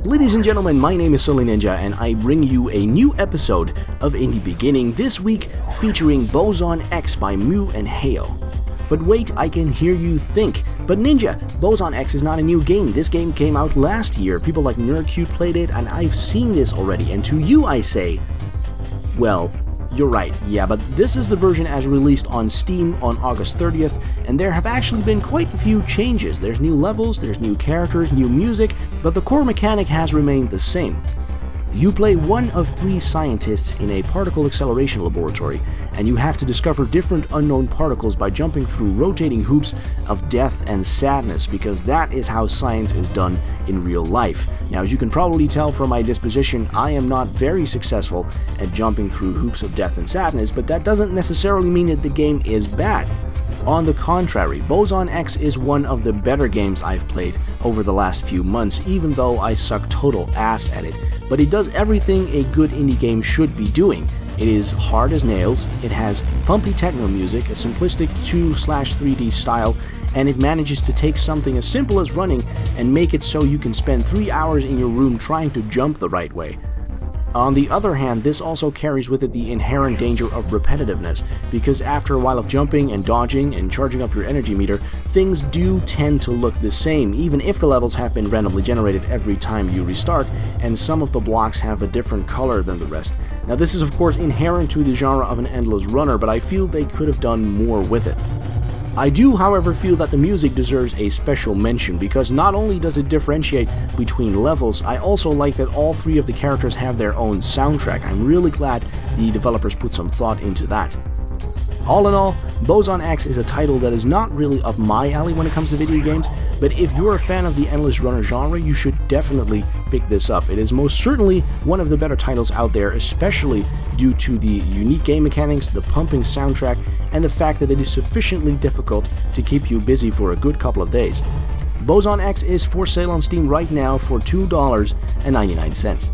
Ladies and gentlemen, my name is SuddenlyNinja and I bring you a new episode of Indie Beginning, this week featuring Boson X by Mu and Heyo. But wait, I can hear you think, but Ninja, Boson X is not a new game. This game came out last year, people like Nerdcute played it, and I've seen this already, and to you I say, well, you're right, yeah, but this is the version as released on Steam on August 30th, and there have actually been quite a few changes. There's new levels, there's new characters, new music, but the core mechanic has remained the same. You play one of 3 scientists in a particle acceleration laboratory, and you have to discover different unknown particles by jumping through rotating hoops of death and sadness, because that is how science is done in real life. Now, as you can probably tell from my disposition, I am not very successful at jumping through hoops of death and sadness, but that doesn't necessarily mean that the game is bad. On the contrary, Boson X is one of the better games I've played over the last few months, even though I suck total ass at it. But it does everything a good indie game should be doing. It is hard as nails, it has pumpy techno music, a simplistic 2/3D style, and it manages to take something as simple as running and make it so you can spend 3 hours in your room trying to jump the right way. On the other hand, this also carries with it the inherent danger of repetitiveness, because after a while of jumping and dodging and charging up your energy meter, things do tend to look the same, even if the levels have been randomly generated every time you restart, and some of the blocks have a different color than the rest. Now, this is of course inherent to the genre of an endless runner, but I feel they could have done more with it. I do, however, feel that the music deserves a special mention, because not only does it differentiate between levels, I also like that all 3 of the characters have their own soundtrack. I'm really glad the developers put some thought into that. All in all, Boson X is a title that is not really up my alley when it comes to video games, but if you're a fan of the endless runner genre, you should definitely pick this up. It is most certainly one of the better titles out there, especially due to the unique game mechanics, the pumping soundtrack, and the fact that it is sufficiently difficult to keep you busy for a good couple of days. Boson X is for sale on Steam right now for $2.99.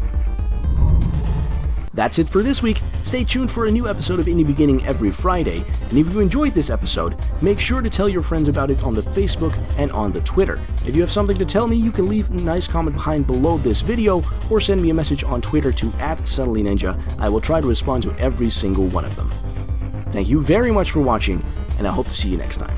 That's it for this week. Stay tuned for a new episode of Indie Beginning every Friday, and if you enjoyed this episode, make sure to tell your friends about it on the Facebook and on the Twitter. If you have something to tell me, you can leave a nice comment behind below this video, or send me a message on Twitter to @SuddenlyNinja. I will try to respond to every single one of them. Thank you very much for watching, and I hope to see you next time.